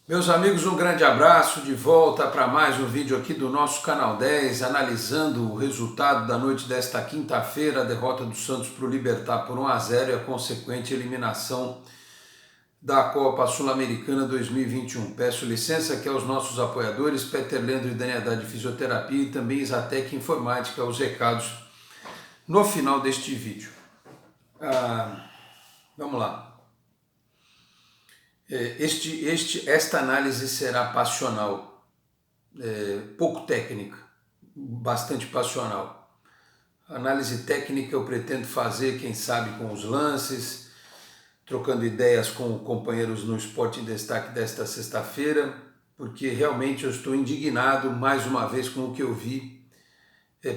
Meus amigos, um grande abraço, de volta para mais um vídeo aqui do nosso Canal 10, analisando o resultado da noite desta quinta-feira, a derrota do Santos para o Libertad por 1-0 e a consequente eliminação da Copa Sul-Americana 2021. Peço licença aqui aos nossos apoiadores, Peter Leandro e Daniedade Fisioterapia e também Isatec Informática, os recados no final deste vídeo. Vamos lá. Esta análise será passional, pouco técnica, bastante passional. Análise técnica eu pretendo fazer, quem sabe, com os lances, trocando ideias com companheiros no Esporte em Destaque desta sexta-feira, porque realmente eu estou indignado mais uma vez com o que eu vi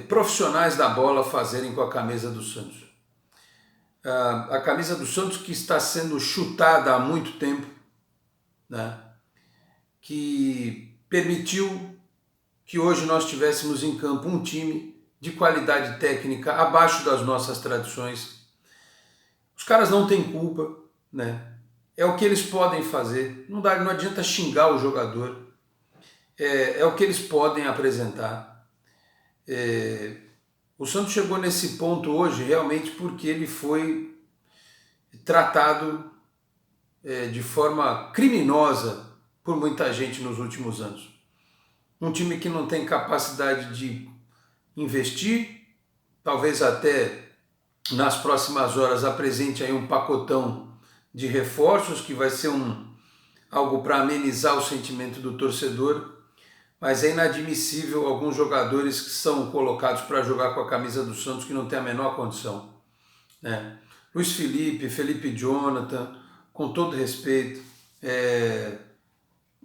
profissionais da bola fazerem com a camisa do Santos. A camisa do Santos que está sendo chutada há muito tempo, né, que permitiu que hoje nós tivéssemos em campo um time de qualidade técnica abaixo das nossas tradições. Os caras não têm culpa, né? É o que eles podem fazer, não adianta xingar o jogador, é o que eles podem apresentar. O Santos chegou nesse ponto hoje realmente porque ele foi tratado de forma criminosa por muita gente nos últimos anos. Um time que não tem capacidade de investir, talvez até nas próximas horas apresente aí um pacotão de reforços que vai ser algo para amenizar o sentimento do torcedor, mas é inadmissível alguns jogadores que são colocados para jogar com a camisa do Santos que não tem a menor condição, né? Luiz Felipe, Felipe Jonathan, com todo respeito,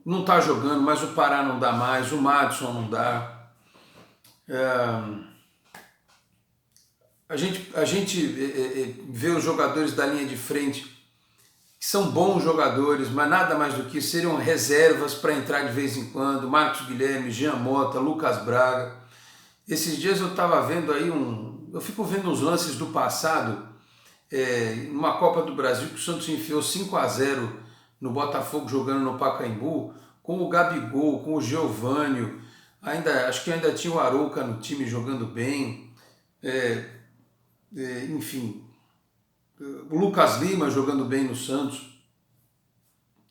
não está jogando, mas o Pará não dá mais, o Madison não dá. A gente vê os jogadores da linha de frente, que são bons jogadores, mas nada mais do que seriam reservas para entrar de vez em quando. Marcos Guilherme, Jean Mota, Lucas Braga. Esses dias eu estava vendo aí eu fico vendo uns lances do passado, numa Copa do Brasil que o Santos enfiou 5-0 no Botafogo jogando no Pacaembu, com o Gabigol, com o Geovânio, acho que ainda tinha o Arouca no time jogando bem, enfim, o Lucas Lima jogando bem no Santos.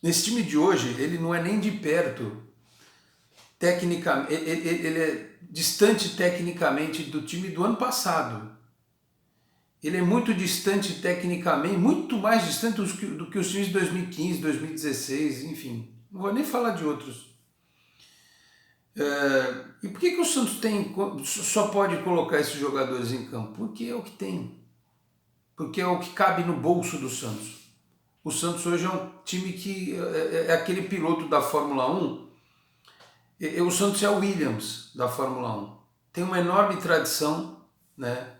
Esse time de hoje, ele não é nem de perto, tecnicamente, ele é distante tecnicamente do time do ano passado. Ele é muito distante tecnicamente, muito mais distante do que os times de 2015, 2016, enfim. Não vou nem falar de outros. E por que o Santos só pode colocar esses jogadores em campo? Porque é o que tem. Porque é o que cabe no bolso do Santos. O Santos hoje é um time que é aquele piloto da Fórmula 1. O Santos é o Williams da Fórmula 1. Tem uma enorme tradição, né?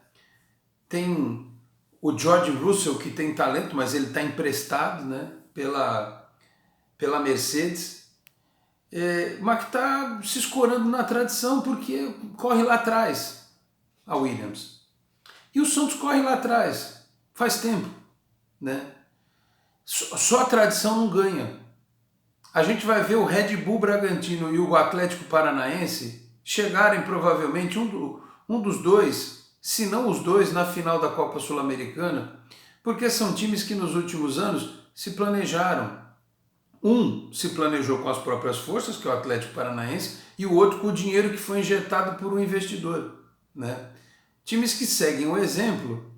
Tem o George Russell, que tem talento, mas ele está emprestado, né, pela Mercedes, mas que está se escorando na tradição porque corre lá atrás, a Williams. E o Santos corre lá atrás, faz tempo, né? Só a tradição não ganha. A gente vai ver o Red Bull Bragantino e o Atlético Paranaense chegarem provavelmente um dos dois, se não os dois, na final da Copa Sul-Americana, porque são times que nos últimos anos se planejaram. Um se planejou com as próprias forças, que é o Atlético Paranaense, e o outro com o dinheiro que foi injetado por um investidor, né? Times que seguem o exemplo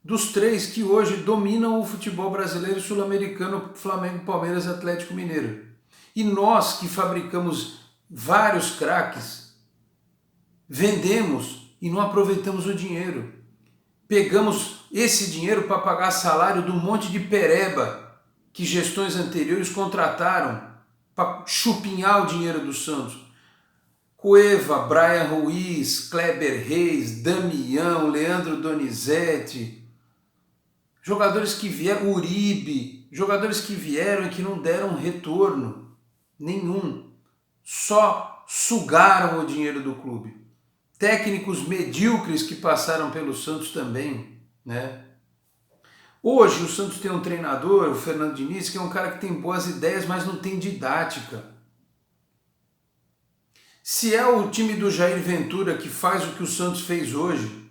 dos três que hoje dominam o futebol brasileiro e sul-americano: Flamengo, Palmeiras e Atlético Mineiro. E nós que fabricamos vários craques, vendemos e não aproveitamos o dinheiro. Pegamos esse dinheiro para pagar salário de um monte de pereba que gestões anteriores contrataram para chupinhar o dinheiro do Santos. Cueva, Brian Ruiz, Kleber Reis, Damião, Leandro Donizete, jogadores que vieram, Uribe, jogadores que vieram e que não deram retorno nenhum, só sugaram o dinheiro do clube. Técnicos medíocres que passaram pelo Santos também, né? Hoje o Santos tem um treinador, o Fernando Diniz, que é um cara que tem boas ideias, mas não tem didática. Se é o time do Jair Ventura que faz o que o Santos fez hoje,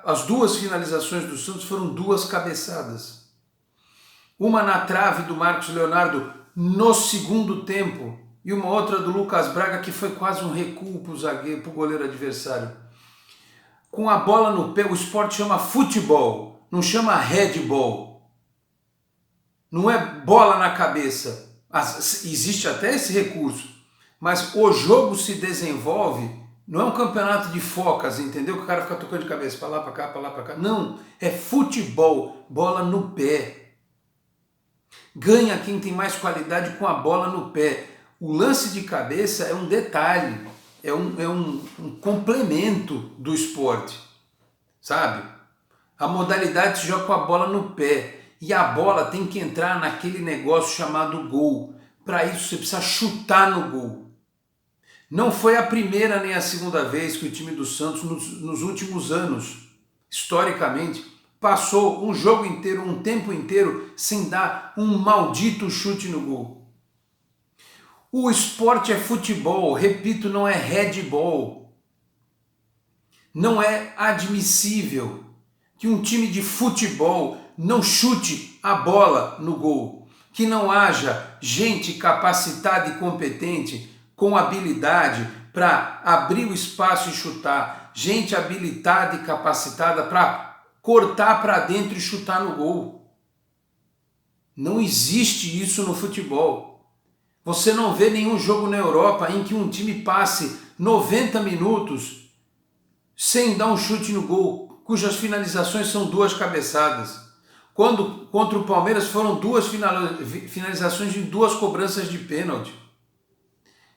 as duas finalizações do Santos foram duas cabeçadas. Uma na trave do Marcos Leonardo no segundo tempo e uma outra do Lucas Braga que foi quase um recuo para o zagueiro, para o goleiro adversário. Com a bola no pé, o esporte chama futebol, não chama handball. Não é bola na cabeça. Existe até esse recurso, mas o jogo se desenvolve, não é um campeonato de focas, entendeu? Que o cara fica tocando de cabeça para lá, para cá, para lá, para cá. Não, é futebol, bola no pé. Ganha quem tem mais qualidade com a bola no pé. O lance de cabeça é um detalhe, é um complemento do esporte, sabe? A modalidade se joga com a bola no pé e a bola tem que entrar naquele negócio chamado gol. Para isso você precisa chutar no gol. Não foi a primeira nem a segunda vez que o time do Santos, nos últimos anos, historicamente, passou um jogo inteiro, um tempo inteiro, sem dar um maldito chute no gol. O esporte é futebol, repito, não é handball. Não é admissível que um time de futebol não chute a bola no gol, que não haja gente capacitada e competente com habilidade para abrir o espaço e chutar, gente habilitada e capacitada para cortar para dentro e chutar no gol. Não existe isso no futebol. Você não vê nenhum jogo na Europa em que um time passe 90 minutos sem dar um chute no gol, cujas finalizações são duas cabeçadas. Quando contra o Palmeiras foram duas finalizações de duas cobranças de pênalti.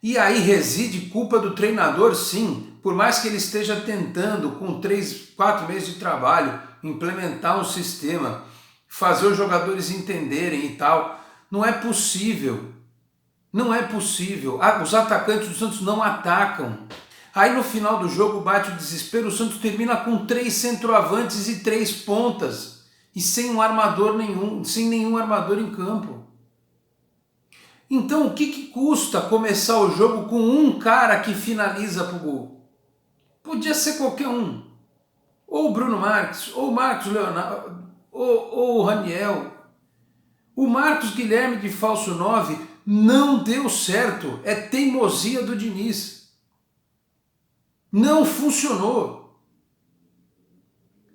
E aí reside culpa do treinador, sim, por mais que ele esteja tentando, com 3, 4 meses de trabalho, implementar um sistema, fazer os jogadores entenderem e tal. Não é possível. Não é possível. Os atacantes do Santos não atacam. Aí no final do jogo bate o desespero, o Santos termina com 3 centroavantes e 3 pontas. E sem um armador nenhum, sem nenhum armador em campo. Então o que custa começar o jogo com um cara que finaliza pro gol? Podia ser qualquer um. Ou o Bruno Marques, ou o Marcos Leonardo, ou o Raniel. O Marcos Guilherme de falso 9 não deu certo. É teimosia do Diniz. Não funcionou.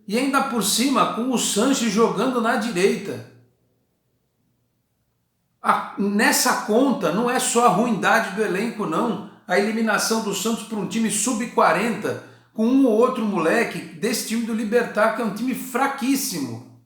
E ainda por cima com o Sanches jogando na direita. Nessa conta não é só a ruindade do elenco, não. A eliminação do Santos para um time sub-40, com um ou outro moleque desse time do Libertad, que é um time fraquíssimo.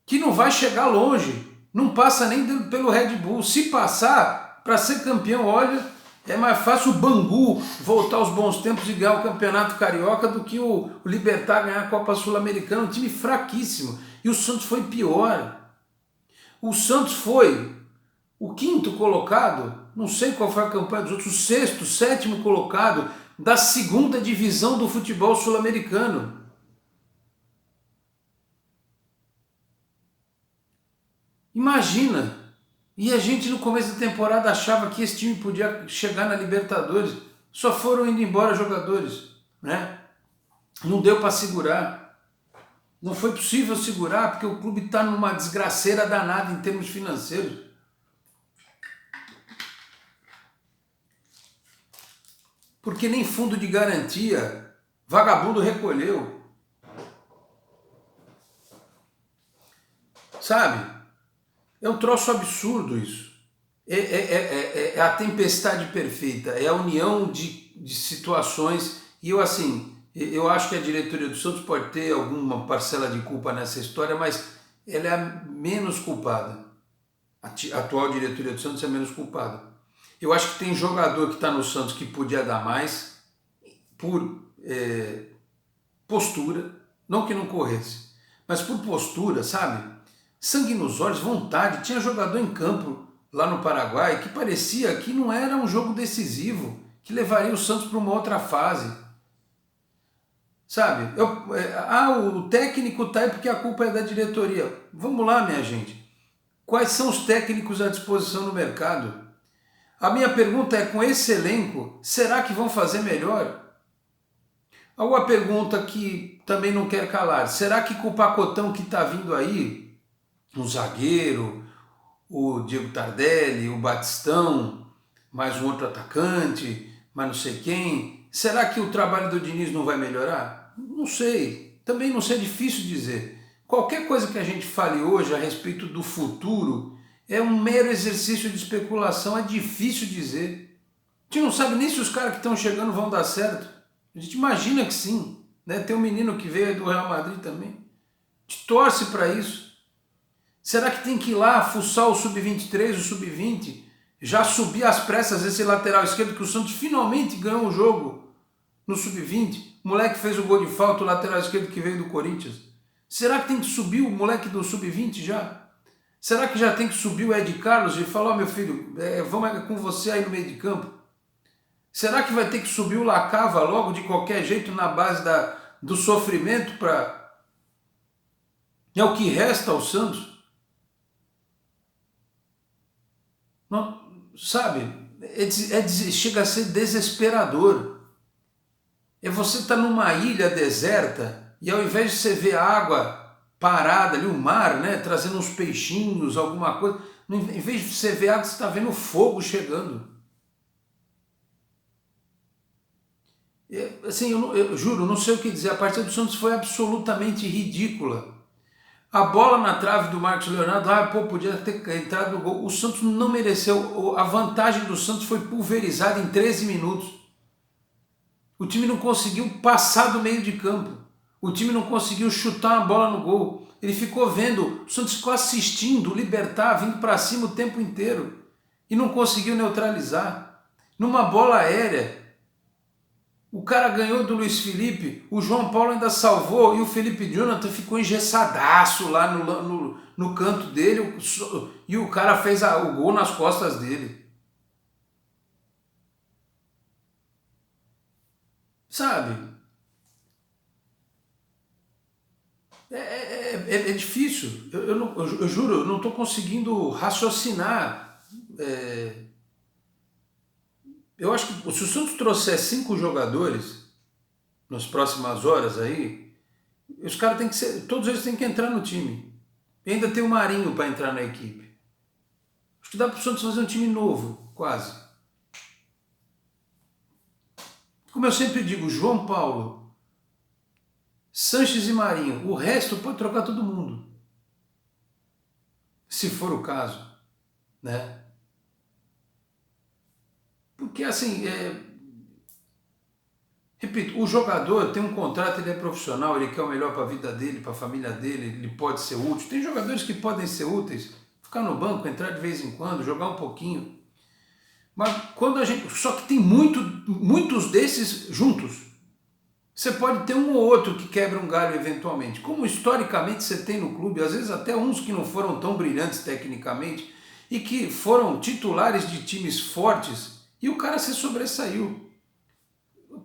Que não vai chegar longe. Não passa nem pelo Red Bull. Se passar, para ser campeão, olha, é mais fácil o Bangu voltar aos bons tempos e ganhar o Campeonato Carioca do que o Libertad ganhar a Copa Sul-Americana. Um time fraquíssimo. E o Santos foi pior. O Santos foi o 5º colocado, não sei qual foi a campanha dos outros, o 6º, 7º colocado da 2ª divisão do futebol sul-americano. Imagina! E a gente no começo da temporada achava que esse time podia chegar na Libertadores, só foram indo embora jogadores, né? Não deu para segurar. Não foi possível segurar porque o clube está numa desgraceira danada em termos financeiros. Porque nem fundo de garantia vagabundo recolheu. Sabe? É um troço absurdo isso. É a tempestade perfeita, é a união de situações. E eu assim... Eu acho que a diretoria do Santos pode ter alguma parcela de culpa nessa história, mas ela é a menos culpada. A atual diretoria do Santos é menos culpada. Eu acho que tem jogador que está no Santos que podia dar mais por postura, não que não corresse, mas por postura, sabe? Sangue nos olhos, vontade. Tinha jogador em campo lá no Paraguai que parecia que não era um jogo decisivo, que levaria o Santos para uma outra fase. Sabe? O técnico tá aí porque a culpa é da diretoria. Vamos lá, minha gente. Quais são os técnicos à disposição no mercado? A minha pergunta é, com esse elenco, será que vão fazer melhor? Alguma pergunta que também não quer calar. Será que com o pacotão que está vindo aí, um zagueiro, o Diego Tardelli, o Batistão, mais um outro atacante, mais não sei quem, será que o trabalho do Diniz não vai melhorar? Não sei. Também não sei, é difícil dizer. Qualquer coisa que a gente fale hoje a respeito do futuro é um mero exercício de especulação, é difícil dizer. A gente não sabe nem se os caras que estão chegando vão dar certo. A gente imagina que sim, né? Tem um menino que veio do Real Madrid também. A gente torce para isso. Será que tem que ir lá fuçar o sub-23, o sub-20, já subir às pressas esse lateral esquerdo que o Santos finalmente ganhou um jogo no sub-20? O moleque fez o gol de falta, o lateral esquerdo que veio do Corinthians. Será que tem que subir o moleque do sub-20 já? Será que já tem que subir o Ed Carlos e falar, meu filho, vamos com você aí no meio de campo? Será que vai ter que subir o Lacava logo de qualquer jeito na base do sofrimento para... É o que resta ao Santos? Não, sabe? Chega a ser desesperador. É você estar numa ilha deserta e ao invés de você ver a água parada ali, o mar, né, trazendo uns peixinhos, alguma coisa, em vez de você ver água, você está vendo fogo chegando. Assim, eu juro, não sei o que dizer, a partida do Santos foi absolutamente ridícula. A bola na trave do Marcos Leonardo, podia ter entrado no gol. O Santos não mereceu, a vantagem do Santos foi pulverizada em 13 minutos. O time não conseguiu passar do meio de campo. O time não conseguiu chutar a bola no gol. Ele ficou vendo, o Santos ficou assistindo o Libertad vindo para cima o tempo inteiro e não conseguiu neutralizar. Numa bola aérea, o cara ganhou do Luiz Felipe, o João Paulo ainda salvou e o Felipe Jonathan ficou engessadaço lá no canto dele e o cara fez o gol nas costas dele. Sabe? É difícil. Eu juro, eu não estou conseguindo raciocinar. Eu acho que se o Santos trouxer 5 jogadores nas próximas horas aí, os caras têm que ser, todos eles têm que entrar no time. E ainda tem o Marinho para entrar na equipe. Acho que dá para o Santos fazer um time novo, quase. Como eu sempre digo, João Paulo, Sanches e Marinho, o resto pode trocar todo mundo. Se for o caso, né? Porque assim, repito, o jogador tem um contrato, ele é profissional, ele quer o melhor para a vida dele, para a família dele, ele pode ser útil. Tem jogadores que podem ser úteis, ficar no banco, entrar de vez em quando, jogar um pouquinho. Mas quando a gente. Só que tem muitos desses juntos. Você pode ter um ou outro que quebra um galho eventualmente. Como historicamente você tem no clube, às vezes até uns que não foram tão brilhantes tecnicamente e que foram titulares de times fortes e o cara se sobressaiu.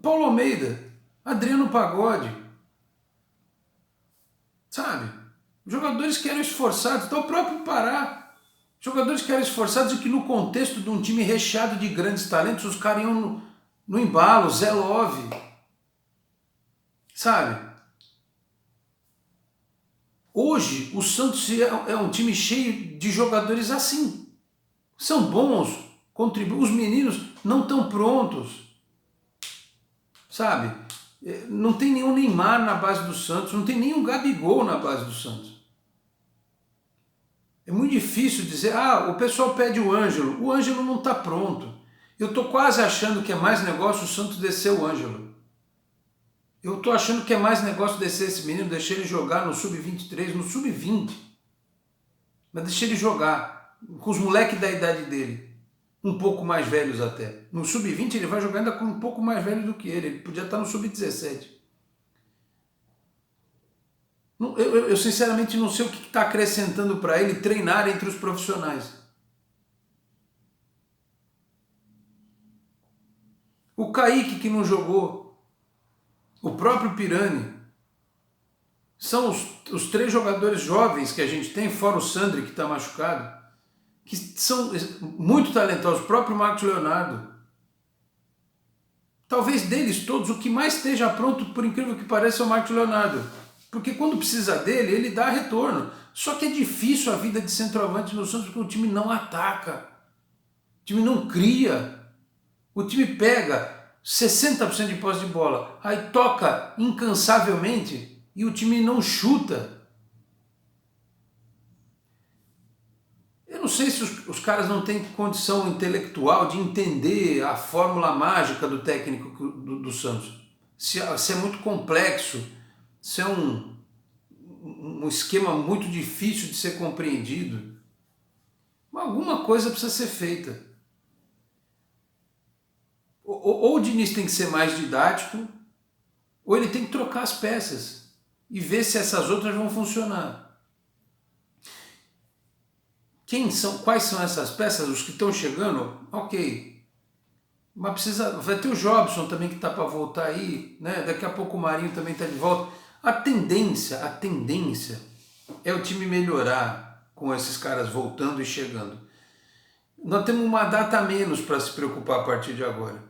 Paulo Almeida, Adriano Pagode, sabe? Jogadores que eram esforçados, então o próprio Pará. Jogadores que eram esforçados e que no contexto de um time recheado de grandes talentos, os caras iam no embalo, Zé Love, sabe? Hoje o Santos é um time cheio de jogadores assim. São bons, contribuem. Os meninos não estão prontos, sabe? Não tem nenhum Neymar na base do Santos, não tem nenhum Gabigol na base do Santos. É muito difícil dizer, o pessoal pede o Ângelo não está pronto. Eu estou quase achando que é mais negócio o Santos descer o Ângelo. Eu estou achando que é mais negócio descer esse menino, deixar ele jogar no sub-23, no sub-20. Mas deixar ele jogar com os moleques da idade dele, um pouco mais velhos até. No sub-20 ele vai jogar ainda com um pouco mais velho do que ele podia estar no sub-17. Eu sinceramente não sei o que está acrescentando para ele treinar entre os profissionais. O Kaique que não jogou, o próprio Pirani. São os 3 jogadores jovens que a gente tem, fora o Sandri que está machucado, que são muito talentosos, o próprio Marcos Leonardo. Talvez deles todos, o que mais esteja pronto, por incrível que pareça, é o Marcos Leonardo. Porque quando precisa dele, ele dá retorno. Só que é difícil a vida de centroavante no Santos, porque o time não ataca. O time não cria. O time pega 60% de posse de bola, aí toca incansavelmente e o time não chuta. Eu não sei se os caras não têm condição intelectual de entender a fórmula mágica do técnico do Santos. Se é muito complexo, se é um esquema muito difícil de ser compreendido. Alguma coisa precisa ser feita. Ou o Diniz tem que ser mais didático, ou ele tem que trocar as peças e ver se essas outras vão funcionar. Quais são essas peças? Os que estão chegando? Ok. Mas vai ter o Jobson também que está para voltar aí, né? Daqui a pouco o Marinho também está de volta. A tendência é o time melhorar com esses caras voltando e chegando. Nós temos uma data a menos para se preocupar a partir de agora.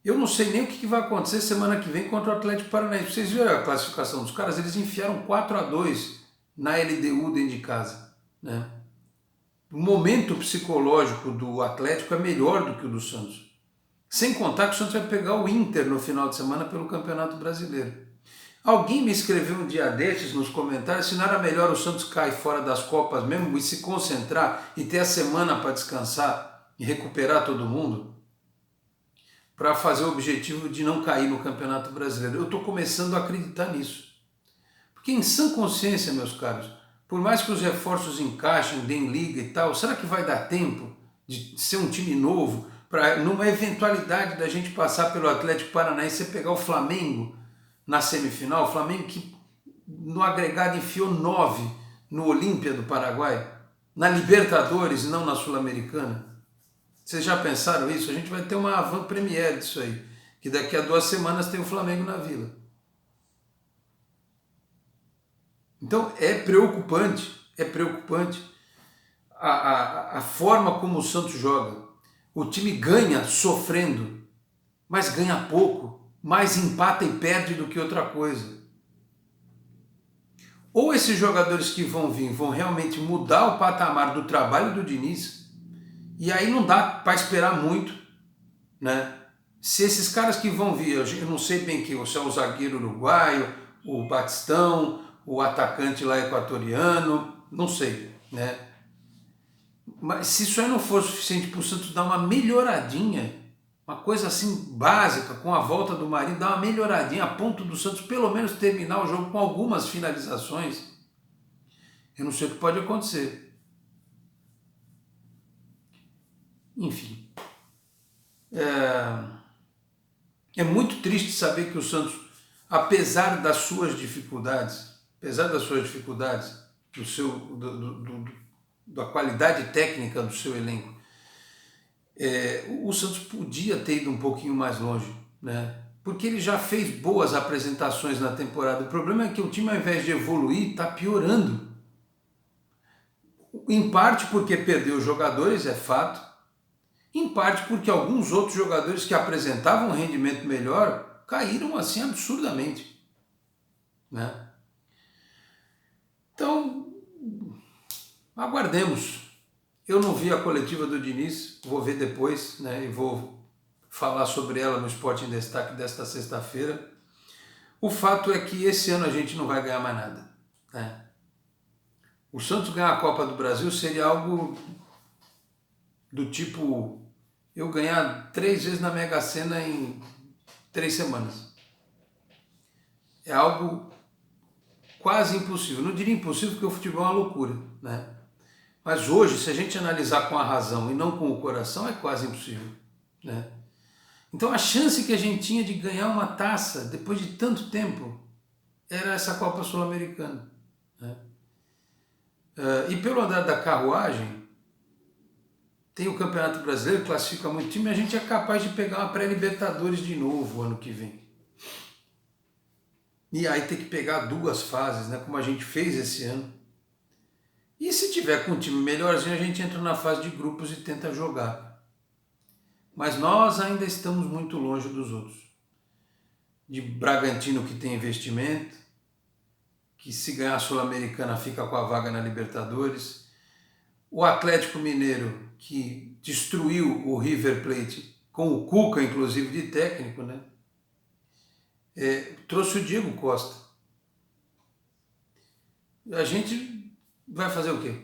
Eu não sei nem o que vai acontecer semana que vem contra o Atlético Paranaense. Vocês viram a classificação dos caras? Eles enfiaram 4-2 na LDU dentro de casa, né? O momento psicológico do Atlético é melhor do que o do Santos. Sem contar que o Santos vai pegar o Inter no final de semana pelo Campeonato Brasileiro. Alguém me escreveu um dia desses nos comentários se não era melhor o Santos cair fora das Copas mesmo e se concentrar e ter a semana para descansar e recuperar todo mundo para fazer o objetivo de não cair no Campeonato Brasileiro. Eu estou começando a acreditar nisso. Porque em sã consciência, meus caros, por mais que os reforços encaixem, deem liga e tal, será que vai dar tempo de ser um time novo para, numa eventualidade da gente passar pelo Atlético Paranaense e pegar o Flamengo na semifinal? O Flamengo que no agregado enfiou 9 no Olímpia do Paraguai, na Libertadores e não na Sul-Americana. Vocês já pensaram isso? A gente vai ter uma avant-première disso aí, que daqui a 2 semanas tem o Flamengo na Vila. Então é preocupante a forma como o Santos joga. O time ganha sofrendo, mas ganha pouco, mais empata e perde do que outra coisa. Ou esses jogadores que vão vir vão realmente mudar o patamar do trabalho do Diniz, e aí não dá para esperar muito, né? Se esses caras que vão vir, eu não sei bem quem, se é o zagueiro uruguaio, o Batistão, o atacante lá equatoriano, não sei, né? Mas se isso aí não for suficiente para o Santos dar uma melhoradinha, uma coisa assim básica, com a volta do Marinho, dar uma melhoradinha a ponto do Santos pelo menos terminar o jogo com algumas finalizações, eu não sei o que pode acontecer. Enfim, é muito triste saber que o Santos, apesar das suas dificuldades, da qualidade técnica do seu elenco, o Santos podia ter ido um pouquinho mais longe, né? Porque ele já fez boas apresentações na temporada. O problema é que o time, ao invés de evoluir, está piorando. Em parte porque perdeu jogadores, é fato. Em parte porque alguns outros jogadores que apresentavam um rendimento melhor caíram assim absurdamente, né? Então, aguardemos. Eu não vi a coletiva do Diniz, vou ver depois, né? E vou falar sobre ela no Esporte em Destaque desta sexta-feira. O fato é que esse ano a gente não vai ganhar mais nada, né? O Santos ganhar a Copa do Brasil seria algo do tipo eu ganhar 3 vezes na Mega Sena em 3 semanas. É algo quase impossível. Não diria impossível porque o futebol é uma loucura, né? Mas hoje, se a gente analisar com a razão e não com o coração, é quase impossível, né? Então a chance que a gente tinha de ganhar uma taça depois de tanto tempo era essa Copa Sul-Americana, né? E pelo andar da carruagem, tem o Campeonato Brasileiro, classifica muito time, e a gente é capaz de pegar uma pré-Libertadores de novo ano que vem. e aí ter que pegar 2 fases, né, como a gente fez esse ano. E se tiver com um time melhorzinho, a gente entra na fase de grupos e tenta jogar. Mas nós ainda estamos muito longe dos outros. De Bragantino, que tem investimento, que se ganhar a Sul-Americana fica com a vaga na Libertadores. O Atlético Mineiro, que destruiu o River Plate, com o Cuca, inclusive, de técnico, né? Trouxe o Diego Costa. A gente vai fazer o quê?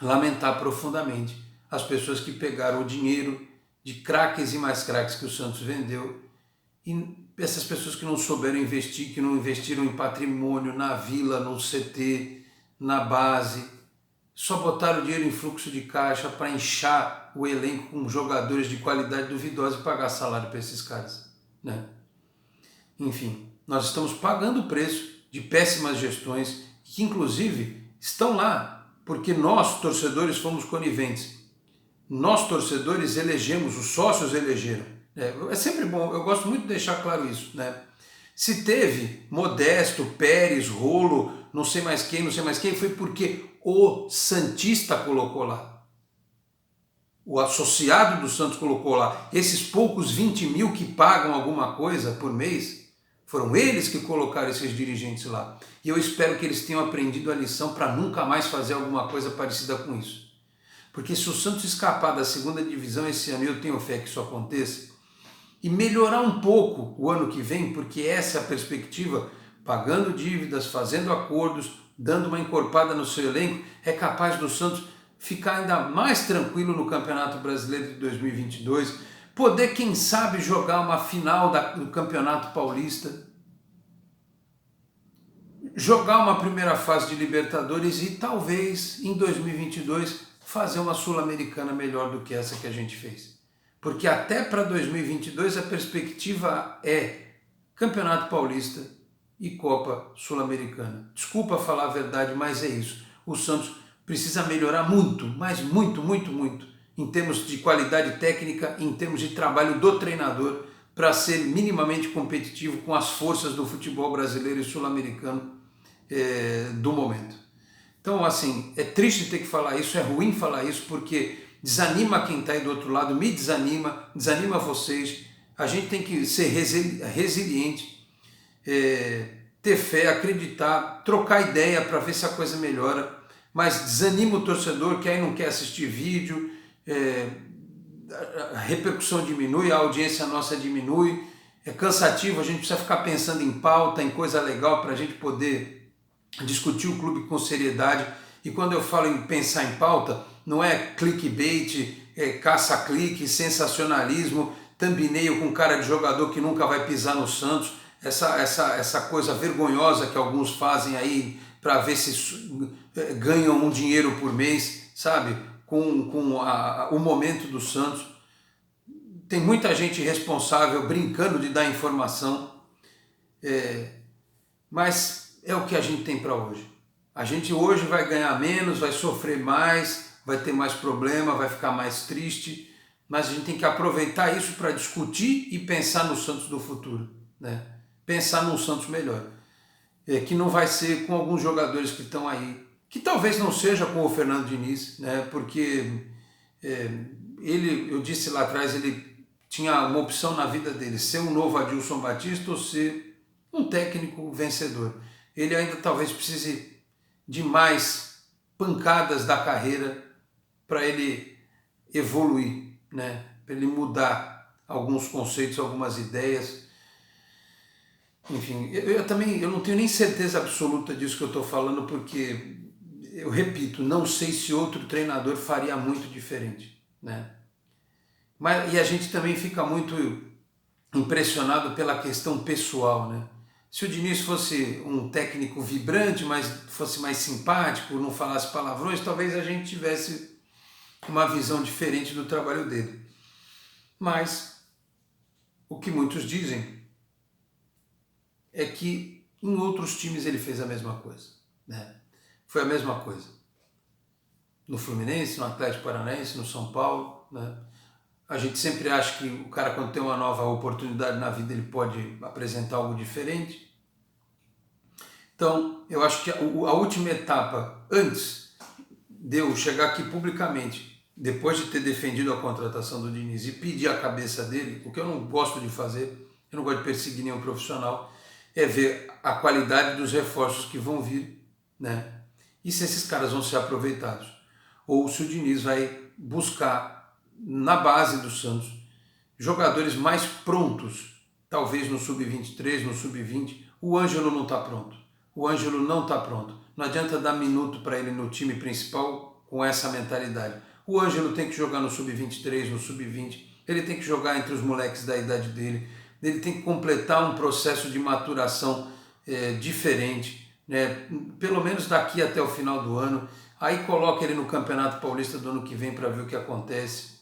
Lamentar profundamente as pessoas que pegaram o dinheiro de craques e mais craques que o Santos vendeu, e essas pessoas que não souberam investir, que não investiram em patrimônio, na vila, no CT, na base, só botaram o dinheiro em fluxo de caixa para inchar o elenco com jogadores de qualidade duvidosa e pagar salário para esses caras, né? Enfim, nós estamos pagando o preço de péssimas gestões, que inclusive estão lá porque nós, torcedores, fomos coniventes. Nós, torcedores, elegemos, os sócios elegeram. É sempre bom, eu gosto muito de deixar claro isso, né? Se teve Modesto, Pérez, Rolo, não sei mais quem, foi porque o Santista colocou lá. O associado do Santos colocou lá. Esses poucos 20 mil que pagam alguma coisa por mês, foram eles que colocaram esses dirigentes lá. E eu espero que eles tenham aprendido a lição para nunca mais fazer alguma coisa parecida com isso. Porque se o Santos escapar da segunda divisão esse ano, eu tenho fé que isso aconteça, e melhorar um pouco o ano que vem, porque essa é a perspectiva, pagando dívidas, fazendo acordos, dando uma encorpada no seu elenco, é capaz do Santos ficar ainda mais tranquilo no Campeonato Brasileiro de 2022, poder, quem sabe, jogar uma final do Campeonato Paulista, jogar uma primeira fase de Libertadores e talvez em 2022 fazer uma Sul-Americana melhor do que essa que a gente fez. Porque até para 2022 a perspectiva é Campeonato Paulista e Copa Sul-Americana. Desculpa falar a verdade, mas é isso. O Santos precisa melhorar muito, mas muito, muito, muito, em termos de qualidade técnica, em termos de trabalho do treinador, para ser minimamente competitivo com as forças do futebol brasileiro e sul-americano do momento. Então, assim, é triste ter que falar isso, é ruim falar isso, porque desanima quem está aí do outro lado, me desanima, desanima vocês. A gente tem que ser resiliente, ter fé, acreditar, trocar ideia para ver se a coisa melhora, mas desanima o torcedor que aí não quer assistir vídeo, a repercussão diminui, a audiência nossa diminui, é cansativo, a gente precisa ficar pensando em pauta, em coisa legal para a gente poder discutir o clube com seriedade. E quando eu falo em pensar em pauta, não é clickbait, caça-clique, sensacionalismo, thumbnail com cara de jogador que nunca vai pisar no Santos, essa coisa vergonhosa que alguns fazem aí para ver se ganham um dinheiro por mês, sabe? Com o momento do Santos. Tem muita gente responsável brincando de dar informação, mas é o que a gente tem para hoje. A gente hoje vai ganhar menos, vai sofrer mais, vai ter mais problema, vai ficar mais triste, mas a gente tem que aproveitar isso para discutir e pensar no Santos do futuro, né? Pensar num Santos melhor, que não vai ser com alguns jogadores que estão aí, que talvez não seja com o Fernando Diniz, né? Porque eu disse lá atrás, ele tinha uma opção na vida dele, ser um novo Adilson Batista ou ser um técnico vencedor. Ele ainda talvez precise de mais pancadas da carreira para ele evoluir, né? Para ele mudar alguns conceitos, algumas ideias. Enfim, eu não tenho nem certeza absoluta disso que eu estou falando, porque, eu repito, não sei se outro treinador faria muito diferente, né? E a gente também fica muito impressionado pela questão pessoal, né? Se o Diniz fosse um técnico vibrante, mas fosse mais simpático, não falasse palavrões, talvez a gente tivesse uma visão diferente do trabalho dele. Mas o que muitos dizem é que em outros times ele fez a mesma coisa, né? Foi a mesma coisa. No Fluminense, no Atlético Paranaense, no São Paulo, né? A gente sempre acha que o cara, quando tem uma nova oportunidade na vida, ele pode apresentar algo diferente. Então, eu acho que a última etapa, antes de eu chegar aqui publicamente, depois de ter defendido a contratação do Diniz e pedir a cabeça dele, o que eu não gosto de fazer, eu não gosto de perseguir nenhum profissional, é ver a qualidade dos reforços que vão vir, né? E se esses caras vão ser aproveitados. Ou se o Diniz vai buscar, na base do Santos, jogadores mais prontos, talvez no Sub-23, no Sub-20. O Ângelo não está pronto. O Ângelo não está pronto. Não adianta dar minuto para ele no time principal com essa mentalidade. O Ângelo tem que jogar no Sub-23, no Sub-20. Ele tem que jogar entre os moleques da idade dele. Ele tem que completar um processo de maturação diferente, né? Pelo menos daqui até o final do ano. Aí coloca ele no Campeonato Paulista do ano que vem para ver o que acontece.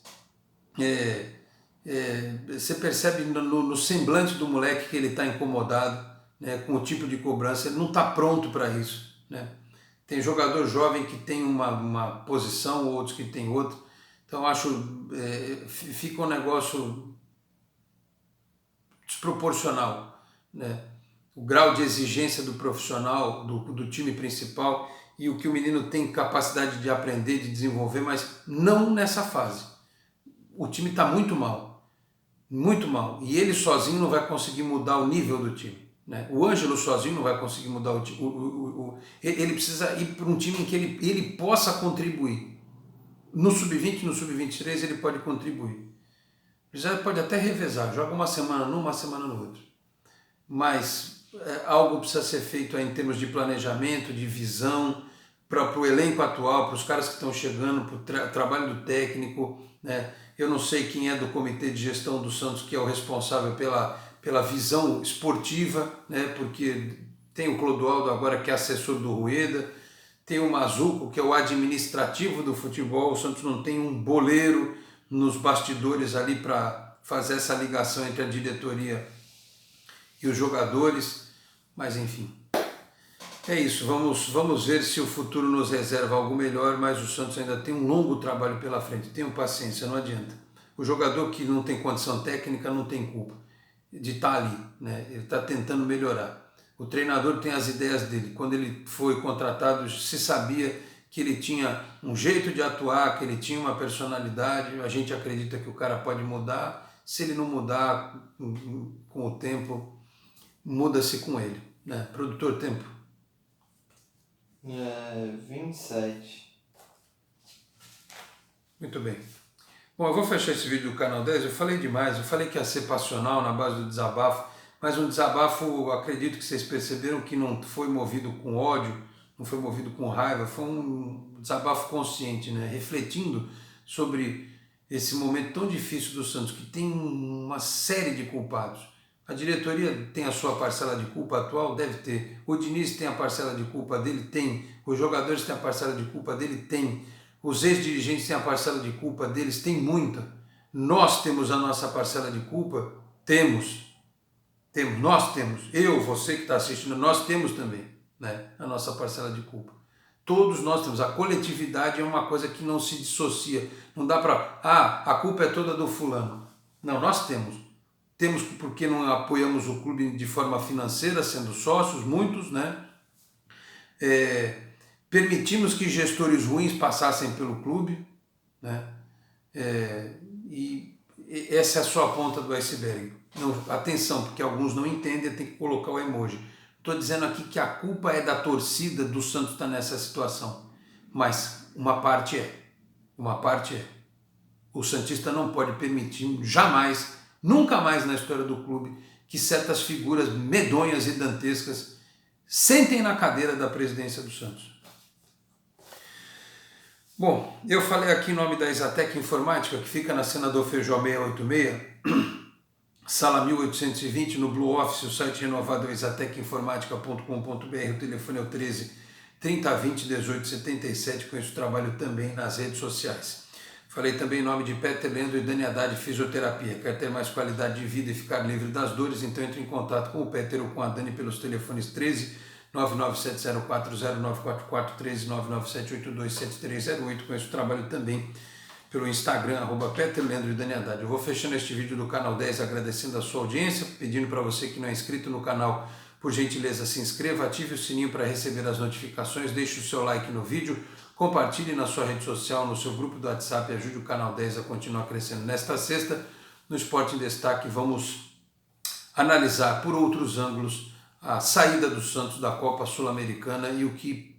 Você percebe no semblante do moleque que ele está incomodado, né, com o tipo de cobrança. Ele não está pronto para isso, né? Tem jogador jovem que tem uma posição, outros que tem outra. Então acho fica um negócio desproporcional, né? O grau de exigência do profissional, do time principal, e o que o menino tem capacidade de aprender, de desenvolver, mas não nessa fase. O time está muito mal, e ele sozinho não vai conseguir mudar o nível do time, né? O Ângelo sozinho não vai conseguir mudar o time. Ele precisa ir para um time em que ele possa contribuir. No Sub-20, no Sub-23 ele pode contribuir. Ele pode até revezar, joga uma semana num, uma semana no outro. Mas algo precisa ser feito aí em termos de planejamento, de visão, para o elenco atual, para os caras que estão chegando, para o trabalho do técnico, né? Eu não sei quem é do comitê de gestão do Santos que é o responsável pela visão esportiva, né? Porque tem o Clodoaldo agora que é assessor do Rueda, tem o Mazuco que é o administrativo do futebol. O Santos não tem um boleiro nos bastidores ali para fazer essa ligação entre a diretoria e os jogadores, mas enfim. É isso, vamos ver se o futuro nos reserva algo melhor, mas o Santos ainda tem um longo trabalho pela frente. Tenham paciência, não adianta. O jogador que não tem condição técnica não tem culpa de estar ali, né? Ele está tentando melhorar. O treinador tem as ideias dele. Quando ele foi contratado, se sabia que ele tinha um jeito de atuar, que ele tinha uma personalidade. A gente acredita que o cara pode mudar. Se ele não mudar com o tempo, muda-se com ele, né? Produtor, tempo. 27. Muito bem. Bom, eu vou fechar esse vídeo do Canal 10. Eu falei demais, eu falei que ia ser passional na base do desabafo, mas um desabafo, acredito que vocês perceberam que não foi movido com ódio, não foi movido com raiva, foi um desabafo consciente, né? Refletindo sobre esse momento tão difícil do Santos, que tem uma série de culpados. A diretoria tem a sua parcela de culpa atual? Deve ter. O Diniz tem a parcela de culpa dele? Tem. Os jogadores têm a parcela de culpa dele? Tem. Os ex-dirigentes têm a parcela de culpa deles? Tem muita. Nós temos a nossa parcela de culpa? Temos. Nós temos. Eu, você que está assistindo, nós temos também, né, a nossa parcela de culpa. Todos nós temos. A coletividade é uma coisa que não se dissocia. Não dá para... a culpa é toda do fulano. Não, nós temos. Temos porque não apoiamos o clube de forma financeira, sendo sócios, muitos, né? Permitimos que gestores ruins passassem pelo clube, né? E essa é só a ponta do iceberg. Não, atenção, porque alguns não entendem, tem que colocar o emoji. Estou dizendo aqui que a culpa é da torcida do Santos estar nessa situação, mas uma parte é. O santista não pode permitir jamais, nunca mais na história do clube, que certas figuras medonhas e dantescas sentem na cadeira da presidência do Santos. Bom, eu falei aqui em nome da Exatec Informática, que fica na Senador Feijó 686, sala 1820, no Blue Office. O site renovado é exatecinformatica.com.br, o telefone é o 13 3020 1877, conheço o trabalho também nas redes sociais. Falei também em nome de Peter Leandro e Dani Haddad Fisioterapia. Quer ter mais qualidade de vida e ficar livre das dores? Então entre em contato com o Peter ou com a Dani pelos telefones 13 997040944, 13 997827308. Conheço o trabalho também pelo Instagram, Peter Leandro e Dani Haddad. Eu vou fechando este vídeo do Canal 10 agradecendo a sua audiência, pedindo para você que não é inscrito no canal, Por gentileza, se inscreva, ative o sininho para receber as notificações, deixe o seu like no vídeo, compartilhe na sua rede social, no seu grupo do WhatsApp e ajude o Canal 10 a continuar crescendo. Nesta sexta, no Esporte em Destaque, vamos analisar por outros ângulos a saída do Santos da Copa Sul-Americana e o que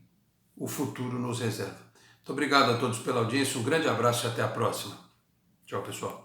o futuro nos reserva. Muito obrigado a todos pela audiência, um grande abraço e até a próxima. Tchau, pessoal.